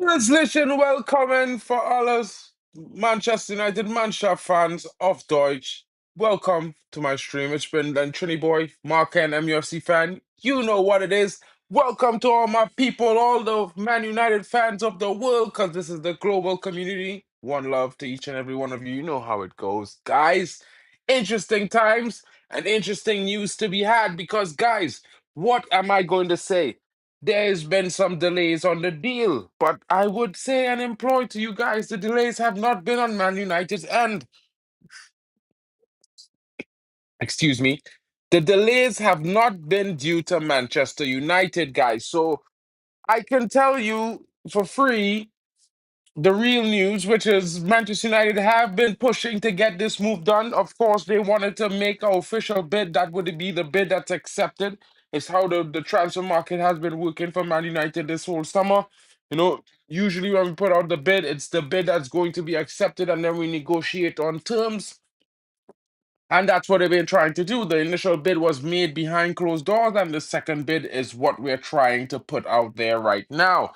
Translation welcome for all us Manchester United Mannschaft fans of Deutsch. Welcome to my stream. It's been then Trini boy, Mark and MUFC fan. You know what it is. Welcome to all my people, all the Man United fans of the world, because this is the global community. One love to each and every one of you. You know how it goes. Guys, interesting times and interesting news to be had because, guys, what am I going to say? There's been some delays on the deal, but I would say and employ to you guys the delays have not been on Man United's end. Excuse me. The delays have not been due to Manchester United, guys. So I can tell you for free the real news, which is Manchester United have been pushing to get this move done. Of course, they wanted to make an official bid. That would be the bid that's accepted. It's how the transfer market has been working for Man United this whole summer. You know, usually when we put out the bid, it's the bid that's going to be accepted, and then we negotiate on terms. And that's what they've been trying to do. The initial bid was made behind closed doors, and the second bid is what we're trying to put out there right now.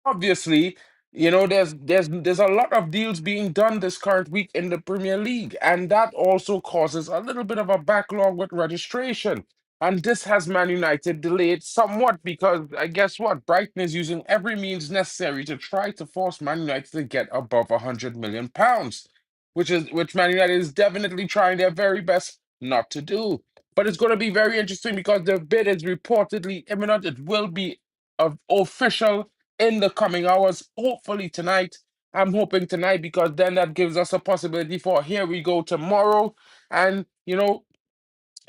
Obviously, there's a lot of deals being done this current week in the Premier League, and that also causes a little bit of a backlog with registration. And this has Man United delayed somewhat because I guess what? Brighton is using every means necessary to try to force Man United to get above £100 million, which Man United is definitely trying their very best not to do. But it's going to be very interesting because the bid is reportedly imminent. It will be official in the coming hours, hopefully tonight. I'm hoping tonight because then that gives us a possibility for here we go tomorrow. And,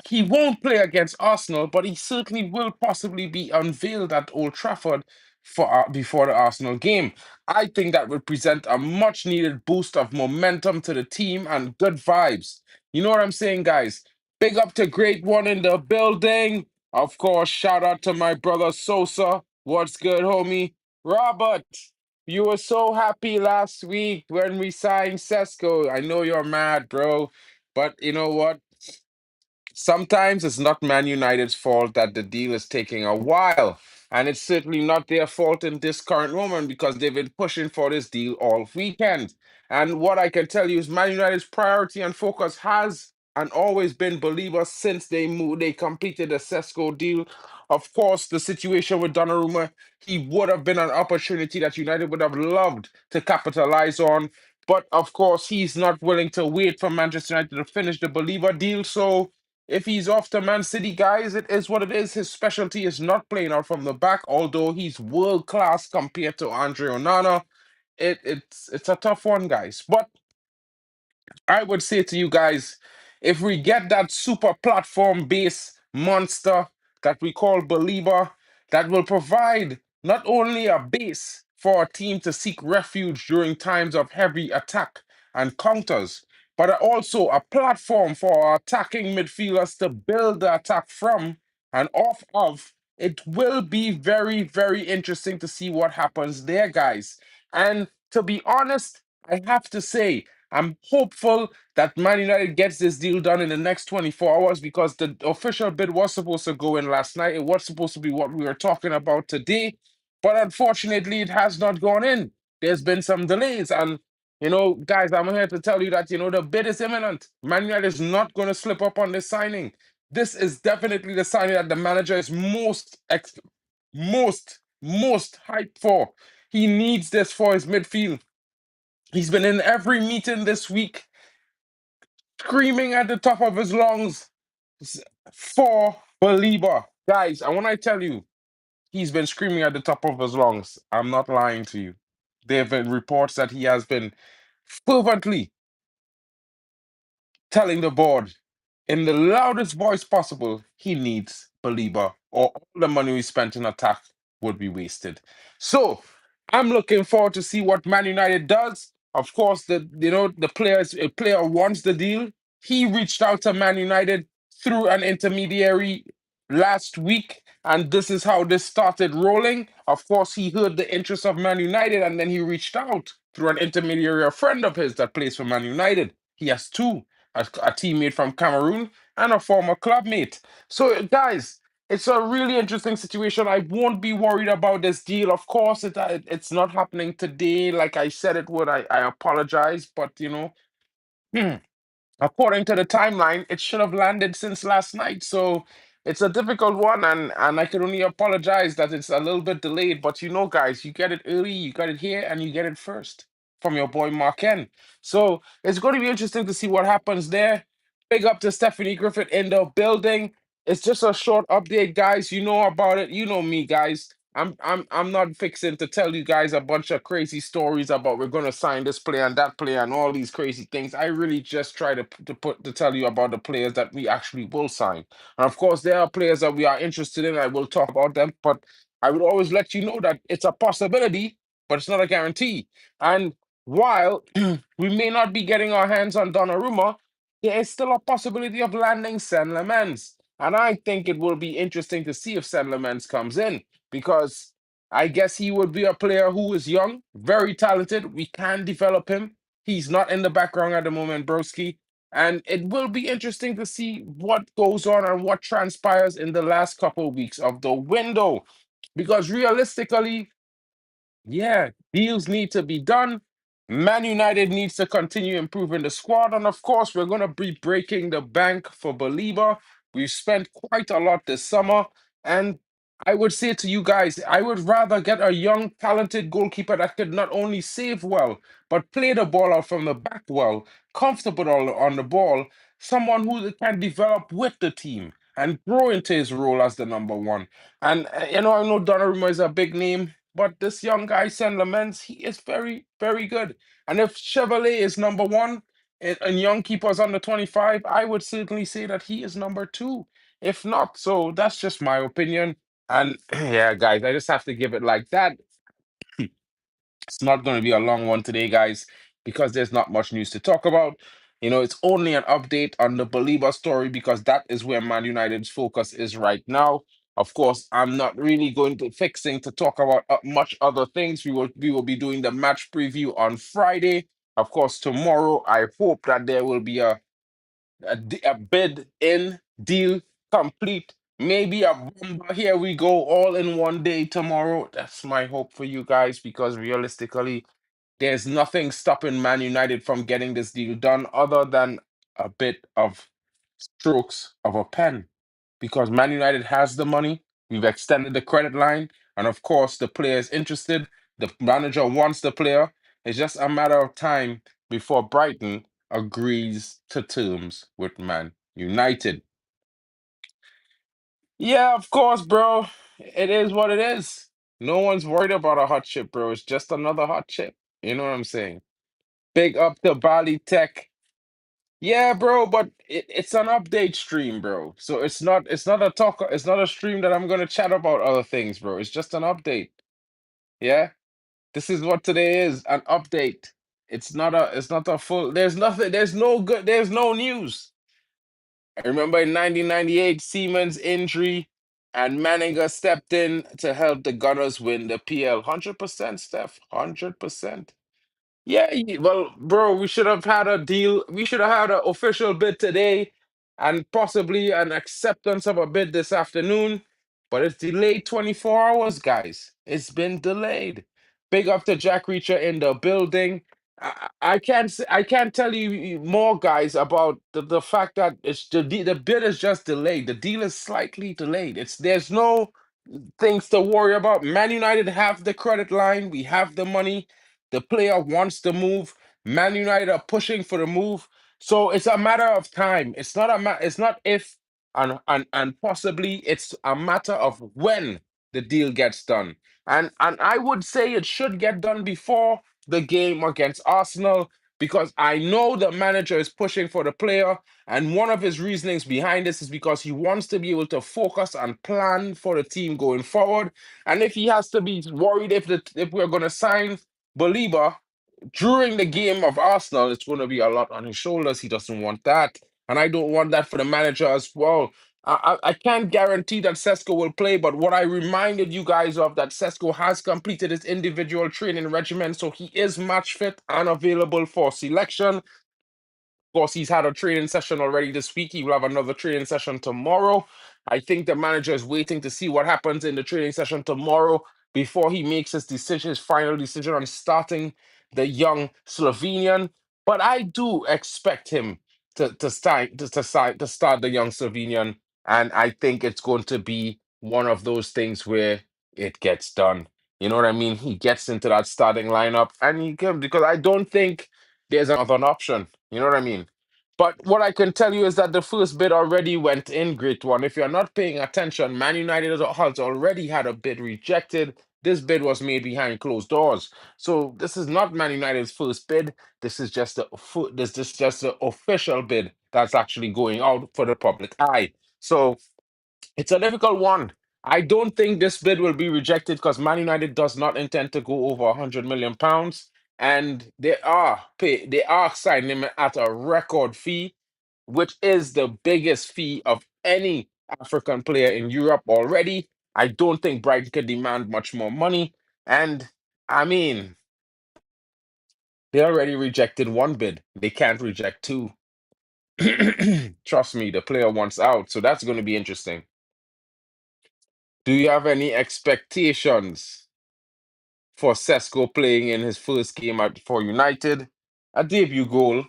he won't play against Arsenal, but he certainly will possibly be unveiled at Old Trafford for before the Arsenal game. I think that would present a much needed boost of momentum to the team and good vibes. You know what I'm saying, guys? Big up to Great One in the building. Of course, shout out to my brother Sosa. What's good, homie? Robert, you were so happy last week when we signed Sesko. I know you're mad, bro. But you know what? Sometimes it's not Man United's fault that the deal is taking a while. And it's certainly not their fault in this current moment because they've been pushing for this deal all weekend. And what I can tell you is Man United's priority and focus has and always been Believer since they completed the Sesko deal. Of course, the situation with Donnarumma, he would have been an opportunity that United would have loved to capitalize on. But of course, he's not willing to wait for Manchester United to finish the Believer deal. So if he's off to Man City, guys, it is what it is. His specialty is not playing out from the back, although he's world class compared to Andre Onana. It's a tough one, guys. But I would say to you guys, if we get that super platform base monster that we call Baleba, that will provide not only a base for a team to seek refuge during times of heavy attack and counters, but also a platform for our attacking midfielders to build the attack from and off of. It will be very, very interesting to see what happens there, guys. And to be honest, I have to say, I'm hopeful that Man United gets this deal done in the next 24 hours because the official bid was supposed to go in last night. It was supposed to be what we were talking about today, but unfortunately, it has not gone in. There's been some delays, and guys, I'm here to tell you that the bid is imminent. Man United is not going to slip up on this signing. This is definitely the signing that the manager is most hyped for. He needs this for his midfield. He's been in every meeting this week, screaming at the top of his lungs for Baleba. Guys, and when I tell you, he's been screaming at the top of his lungs, I'm not lying to you. There have been reports that he has been fervently telling the board in the loudest voice possible he needs Baleba, or all the money we spent in attack would be wasted. So I'm looking forward to see what Man United does. Of course, the player wants the deal. He reached out to Man United through an intermediary last week, and this is how this started rolling. Of course, he heard the interest of Man United, and then he reached out through an intermediary, a friend of his that plays for Man United. He has two, a teammate from Cameroon and a former clubmate. So, guys, it's a really interesting situation. I won't be worried about this deal. Of course, it's not happening today, like I said it would. I apologize, but according to the timeline, it should have landed since last night. So it's a difficult one, and I can only apologize that it's a little bit delayed. But guys, you get it early, you got it here, and you get it first from your boy Marken. So it's going to be interesting to see what happens there. Big up to Stephanie Griffith in the building. It's just a short update, guys. You know about it. You know me, guys. I'm not fixing to tell you guys a bunch of crazy stories about we're gonna sign this player and that player and all these crazy things. I really just try to tell you about the players that we actually will sign. And of course, there are players that we are interested in. I will talk about them, but I would always let you know that it's a possibility, but it's not a guarantee. And while we may not be getting our hands on Donnarumma, there is still a possibility of landing Sen Lemens. And I think it will be interesting to see if Sen Lemens comes in because I guess he would be a player who is young, very talented. We can develop him. He's not in the background at the moment, broski. And it will be interesting to see what goes on and what transpires in the last couple of weeks of the window. Because realistically, yeah, deals need to be done. Man United needs to continue improving the squad. And of course, we're going to be breaking the bank for Baleba. We've spent quite a lot this summer. And I would say to you guys, I would rather get a young, talented goalkeeper that could not only save well, but play the ball out from the back well, comfortable on the ball, someone who can develop with the team and grow into his role as the number one. And, I know Donnarumma is a big name, but this young guy, Sen Lamens, he is very, very good. And if Chevrolet is number one and young keepers under 25, I would certainly say that he is number two. If not, so that's just my opinion. And yeah, guys, I just have to give it like that. It's not going to be a long one today, guys, because there's not much news to talk about. It's only an update on the Baleba story because that is where Man United's focus is right now. Of course, I'm not really going to fixing to talk about much other things. We will be doing the match preview on Friday. Of course, tomorrow I hope that there will be a bid in deal complete. Maybe a bomber. Here we go, all in one day tomorrow. That's my hope for you guys because realistically, there's nothing stopping Man United from getting this deal done other than a bit of strokes of a pen. Because Man United has the money, we've extended the credit line, and of course, the player is interested. The manager wants the player. It's just a matter of time before Brighton agrees to terms with Man United. Yeah, of course, bro. It is what it is. No one's worried about a hot chip, bro. It's just another hot chip. You know what I'm saying? Big up to Bali Tech. Yeah, bro, but it's an update stream, bro. So it's not a talk, it's not a stream that I'm gonna chat about other things, bro. It's just an update. Yeah? This is what today is, an update. It's not a full there's no news. I remember in 1998, Siemens injury and Manninger stepped in to help the Gunners win the PL. 100%, Steph. 100%. Yeah, well, bro, we should have had a deal. We should have had an official bid today and possibly an acceptance of a bid this afternoon. But it's delayed 24 hours, guys. It's been delayed. Big up to Jack Reacher in the building. I can't tell you more, guys, about the fact that the bid is just delayed. The deal is slightly delayed. There's no things to worry about. Man United have the credit line. We have the money. The player wants the move. Man United are pushing for the move. So it's a matter of time. It's not if and possibly it's a matter of when the deal gets done. And I would say it should get done before the game against Arsenal because I know the manager is pushing for the player. And one of his reasonings behind this is because he wants to be able to focus and plan for the team going forward. And if he has to be worried if we're going to sign Baleba during the game of Arsenal, it's going to be a lot on his shoulders. He doesn't want that. And I don't want that for the manager as well. I can't guarantee that Sesko will play, but what I reminded you guys of that Sesko has completed his individual training regimen, so he is match fit and available for selection. course, he's had a training session already this week. He will have another training session tomorrow. I think the manager is waiting to see what happens in the training session tomorrow before he makes his decision, his final decision on starting the young Slovenian. But I do expect him to start the young Slovenian, and I think it's going to be one of those things where it gets done. You know what I mean? He gets into that starting lineup, and he can, because I don't think there's another option. You know what I mean? But what I can tell you is that the first bid already went in, Great One. If you're not paying attention, Man United has already had a bid rejected. This bid was made behind closed doors. So this is not Man United's first bid. This is just this is just the official bid that's actually going out for the public eye. So it's a difficult one. I don't think this bid will be rejected because Man United does not intend to go over £100 million, and they are signing him at a record fee, which is the biggest fee of any African player in Europe already. I don't think Brighton can demand much more money, and I mean they already rejected one bid. They can't reject two. Trust me, the player wants out, so that's going to be interesting. Do you have any expectations for Sesko playing in his first game for United? A debut goal.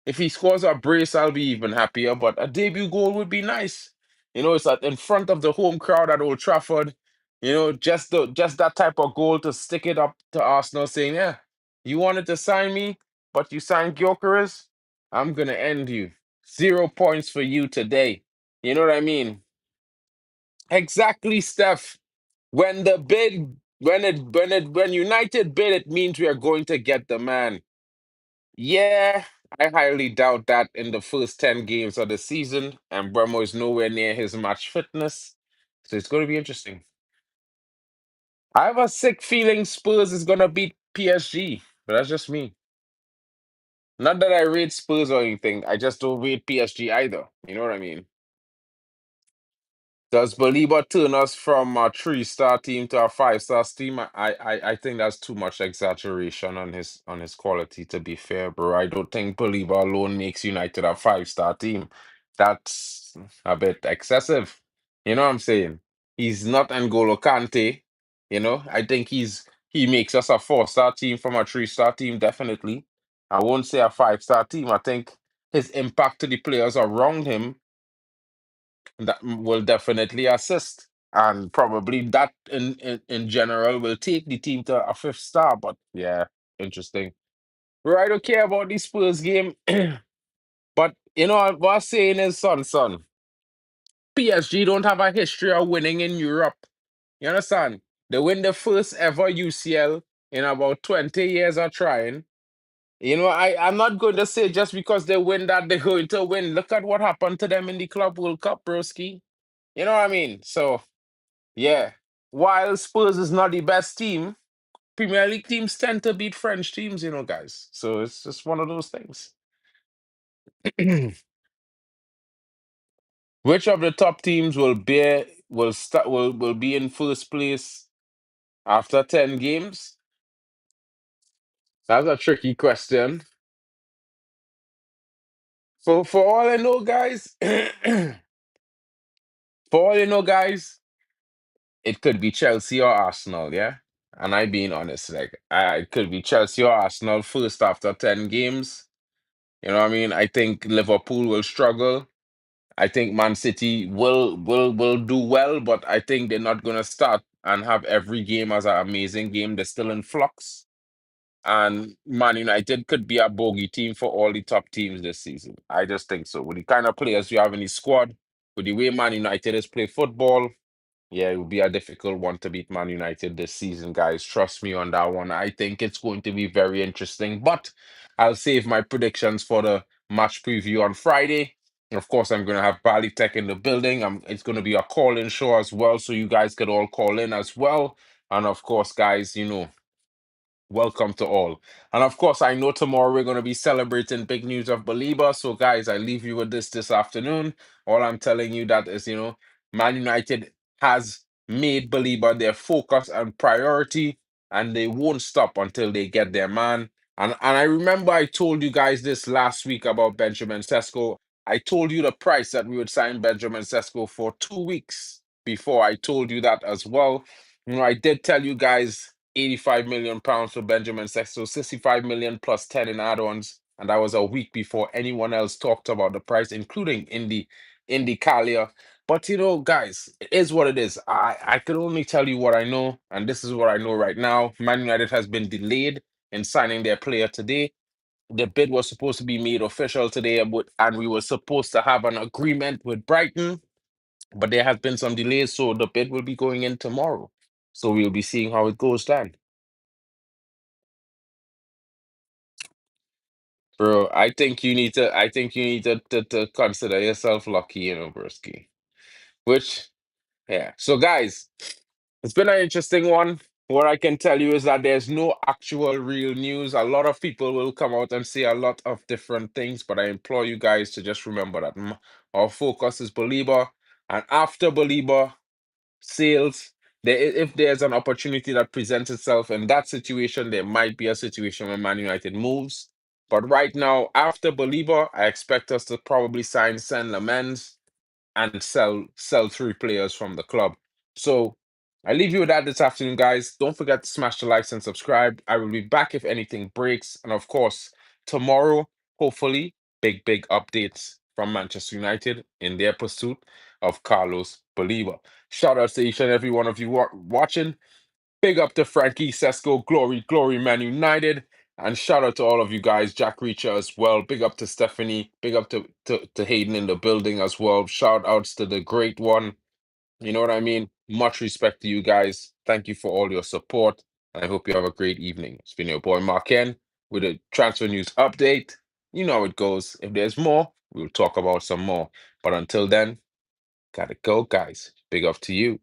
If he scores a brace, I'll be even happier, but a debut goal would be nice. It's in front of the home crowd at Old Trafford. Just that type of goal to stick it up to Arsenal saying, yeah, you wanted to sign me, but you signed Gyökeres. I'm gonna end you. 0 points for you today. You know what I mean? Exactly, Steph. When United bid, it means we are going to get the man. Yeah, I highly doubt that in the first 10 games of the season, and Bremo is nowhere near his match fitness. So it's going to be interesting. I have a sick feeling Spurs is going to beat PSG, but that's just me. Not that I rate Spurs or anything. I just don't rate PSG either. You know what I mean? Does Baleba turn us from a three-star team to a five-star team? I think that's too much exaggeration on his quality, to be fair, bro. I don't think Baleba alone makes United a five-star team. That's a bit excessive. You know what I'm saying? He's not N'Golo Kante. I think he makes us a four-star team from a three-star team, definitely. I won't say a five-star team. I think his impact to the players around him that will definitely assist. And probably that in general will take the team to a fifth star. But yeah, interesting. Right, I don't care about the Spurs game. But what I'm saying is, son, PSG don't have a history of winning in Europe. You understand? They win the first ever UCL in about 20 years of trying. I'm not going to say just because they win that they're going to win. Look at what happened to them in the Club World Cup, broski. You know what I mean? So, yeah. While Spurs is not the best team, Premier League teams tend to beat French teams, guys. So it's just one of those things. Which of the top teams will be in first place after 10 games? That's a tricky question. For all I know, guys, for all you know, guys, it could be Chelsea or Arsenal, yeah? And I being honest, like it could be Chelsea or Arsenal first after 10 games. You know what I mean? I think Liverpool will struggle. I think Man City will do well, but I think they're not gonna start and have every game as an amazing game. They're still in flux. And Man United could be a bogey team for all the top teams this season. I just think so. With the kind of players you have in the squad, with the way Man United is play football, yeah, it will be a difficult one to beat Man United this season, guys. Trust me on that one. I think it's going to be very interesting. But I'll save my predictions for the match preview on Friday. And of course, I'm going to have Bali Tech in the building. It's going to be a call-in show as well, so you guys could all call in as well. And of course, guys, welcome to all. And of course, I know tomorrow we're going to be celebrating big news of Baleba. So, guys, I leave you with this afternoon. All I'm telling you that is, Man United has made Baleba their focus and priority, and they won't stop until they get their man. And I remember I told you guys this last week about Benjamin Sesko. I told you the price that we would sign Benjamin Sesko for 2 weeks before. I told you that as well. I did tell you guys 85 million pounds for Benjamin Sesko, 65 million plus 10 in add-ons. And that was a week before anyone else talked about the price, including Indy Kalia. But guys, it is what it is. I can only tell you what I know, and this is what I know right now. Man United has been delayed in signing their player today. The bid was supposed to be made official today, and we were supposed to have an agreement with Brighton, but there has been some delays, so the bid will be going in tomorrow. So we'll be seeing how it goes then. Bro, I think you need to consider yourself lucky, Broski. Which, yeah. So guys, it's been an interesting one. What I can tell you is that there's no actual real news. A lot of people will come out and say a lot of different things, but I implore you guys to just remember that our focus is Baleba, and after Baleba sales, if there's an opportunity that presents itself in that situation, there might be a situation where Man United moves. But right now, after Baleba, I expect us to probably sign Sen Lamens and sell three players from the club. So I leave you with that this afternoon, guys. Don't forget to smash the likes and subscribe. I will be back if anything breaks. And of course, tomorrow, hopefully, big updates from Manchester United in their pursuit of Carlos Baleba. Shout out to each and every one of you watching. Big up to Frankie Sesko, glory, Man United. And shout out to all of you guys, Jack Reacher as well. Big up to Stephanie. Big up to Hayden in the building as well. Shout outs to the great one. You know what I mean? Much respect to you guys. Thank you for all your support. And I hope you have a great evening. It's been your boy Marken with a transfer news update. You know how it goes. If there's more, we'll talk about some more. But until then, gotta go, guys. Big up to you.